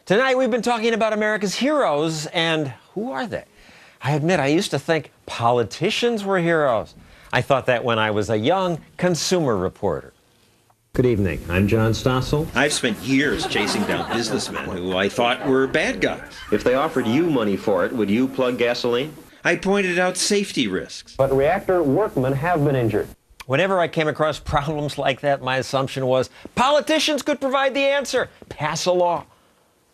Tonight we've been talking about America's heroes, and who are they? I admit I used to think politicians were heroes. I thought that when I was a young consumer reporter. Good evening. I'm John Stossel. I've spent years chasing down businessmen who I thought were bad guys. If they offered you money for it, would you plug gasoline? I pointed out safety risks. But reactor workmen have been injured. Whenever I came across problems like that, my assumption was politicians could provide the answer. Pass a law.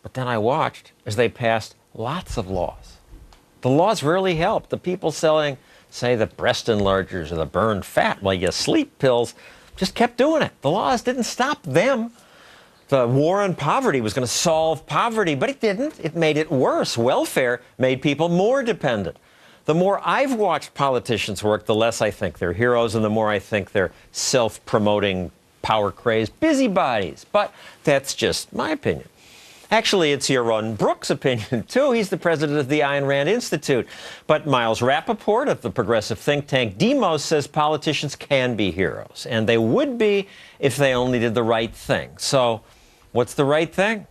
But then I watched as they passed lots of laws. The laws really helped. The people selling, say, the breast enlargers or the burn fat while you sleep pills just kept doing it. The laws didn't stop them. The war on poverty was going to solve poverty, but it didn't. It made it worse. Welfare made people more dependent. The more I've watched politicians work, the less I think they're heroes, and the more I think they're self-promoting, power-crazed busybodies. But that's just my opinion. Actually, it's Yaron Brook's opinion, too. He's the president of the Ayn Rand Institute. But Miles Rappaport of the progressive think tank Demos says politicians can be heroes, and they would be if they only did the right thing. So what's the right thing?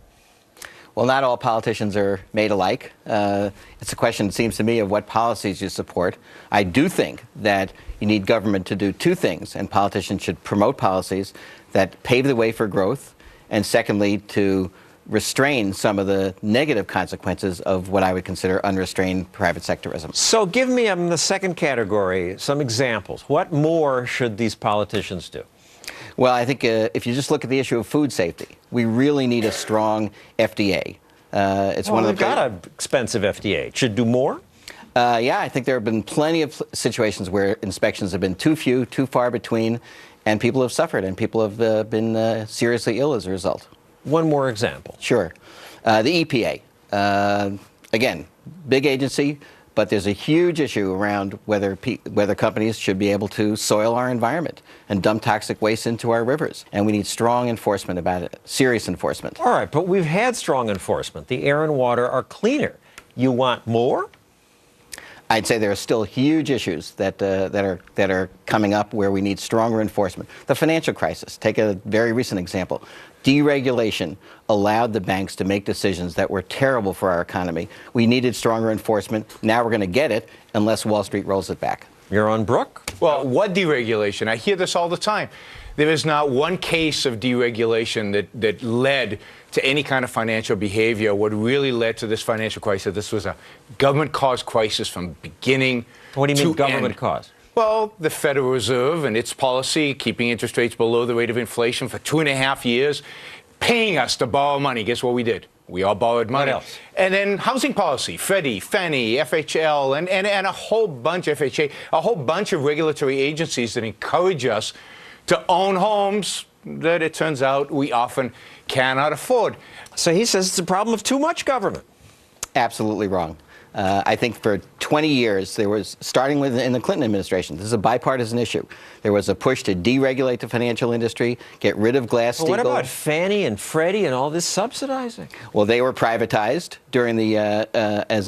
Well, not all politicians are made alike. It's a question, it seems to me, of what policies you support. I do think that you need government to do two things, and politicians should promote policies that pave the way for growth, and secondly, to restrain some of the negative consequences of what I would consider unrestrained private sectorism. So give me the second category, some examples. What more should these politicians do? Well, I think if you just look at the issue of food safety, we really need a strong FDA. We've got an expensive FDA. It should do more? Yeah, I think there have been plenty of situations where inspections have been too few, too far between, and people have suffered, and people have been seriously ill as a result. One more example. Sure. The EPA. Again, big agency, but there's a huge issue around whether companies should be able to soil our environment and dump toxic waste into our rivers. And we need strong enforcement about it, serious enforcement. All right, but we've had strong enforcement. The air and water are cleaner. You want more? I'd say there are still huge issues that are coming up where we need stronger enforcement. The financial crisis, take a very recent example. Deregulation allowed the banks to make decisions that were terrible for our economy. We needed stronger enforcement. Now we're going to get it unless Wall Street rolls it back. Yaron Brook? Well, what deregulation? I hear this all the time. There is not one case of deregulation that led to any kind of financial behavior. What really led to this financial crisis, this was a government-caused crisis from beginning to end. What do you mean government-caused? Well, the Federal Reserve and its policy, keeping interest rates below the rate of inflation for 2.5 years, paying us to borrow money. Guess what we did? We all borrowed money. What else? And then housing policy, Freddie, Fannie, FHL, and a whole bunch, FHA, a whole bunch of regulatory agencies that encourage us to own homes that it turns out we often cannot afford. So he says it's a problem of too much government. Absolutely wrong. I think for 20 years, there was, starting with in the Clinton administration, this is a bipartisan issue. There was a push to deregulate the financial industry, get rid of Glass-Steagall. Well, what about Fannie and Freddie and all this subsidizing? Well, they were privatized during the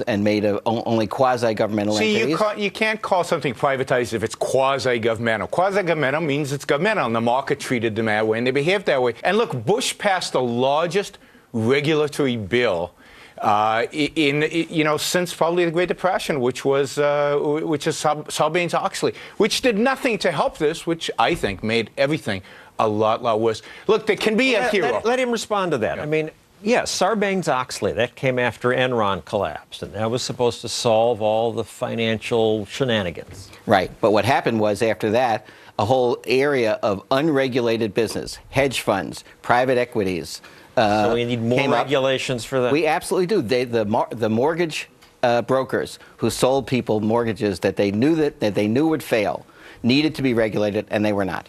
and made only quasi-governmental entities. See, you can't call something privatized if it's quasi-governmental. Quasi-governmental means it's governmental, and the market treated them that way, and they behaved that way. And look, Bush passed the largest regulatory bill since probably the Great Depression, which is Sarbanes-Oxley, which did nothing to help this, which I think made everything a lot worse. Look, there can be a hero. Let him respond to that. Yeah. I mean, yes, Sarbanes-Oxley, that came after Enron collapsed, and that was supposed to solve all the financial shenanigans. Right, but what happened was after that, a whole area of unregulated business, hedge funds, private equities. So we need more regulations for that? We absolutely do. The mortgage brokers who sold people mortgages that they knew would fail needed to be regulated, and they were not.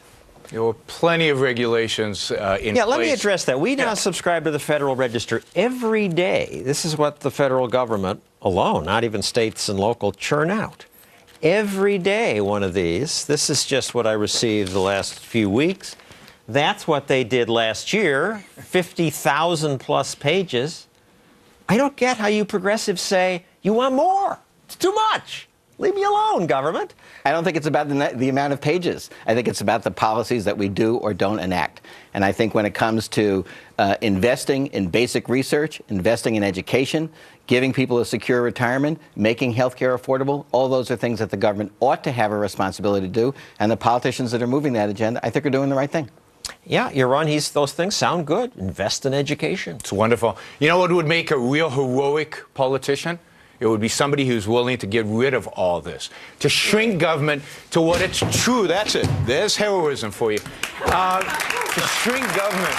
There were plenty of regulations in place. Yeah, let me address that. We now subscribe to the Federal Register every day. This is what the federal government alone, not even states and local, churn out. Every day, one of these. This is just what I received the last few weeks. That's what they did last year, 50,000 plus pages. I don't get how you progressives say you want more. It's too much. Leave me alone, government. I don't think it's about the amount of pages. I think it's about the policies that we do or don't enact. And I think when it comes to investing in basic research, investing in education, giving people a secure retirement, making health care affordable, all those are things that the government ought to have a responsibility to do. And the politicians that are moving that agenda, I think, are doing the right thing. Yeah, you're on. Those things sound good. Invest in education. It's wonderful. You know what would make a real heroic politician? It would be somebody who's willing to get rid of all this, to shrink government to what it's true. That's it. There's heroism for you. To shrink government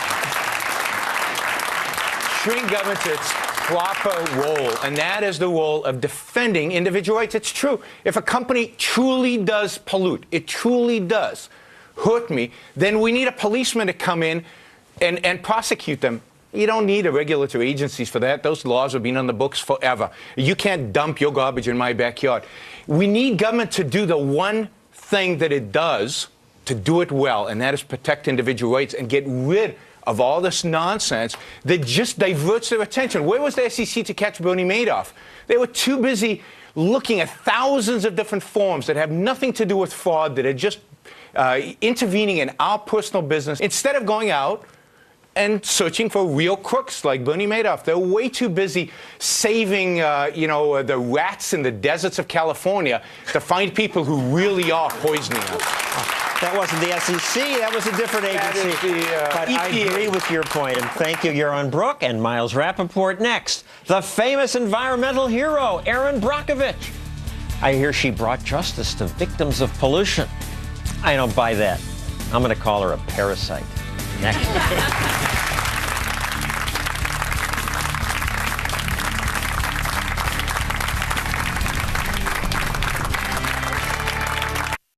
to its proper role, and that is the role of defending individual rights. It's true. If a company truly does pollute, it truly does hurt me, then we need a policeman to come in and prosecute them. You don't need a regulatory agencies for that. Those laws have been on the books forever. You can't dump your garbage in my backyard. We need government to do the one thing that it does, to do it well, and that is protect individual rights and get rid of all this nonsense that just diverts their attention. Where was the SEC to catch Bernie Madoff? They were too busy looking at thousands of different forms that have nothing to do with fraud, that are just intervening in our personal business, instead of going out and searching for real crooks like Bernie Madoff. They're way too busy saving, the rats in the deserts of California to find people who really are poisoning us. That wasn't the SEC. That was a different agency. That is the but EPA. I agree with your point, and thank you, Yaron Brook and Miles Rappaport. Next, the famous environmental hero, Erin Brockovich. I hear she brought justice to victims of pollution. I don't buy that. I'm going to call her a parasite. Next.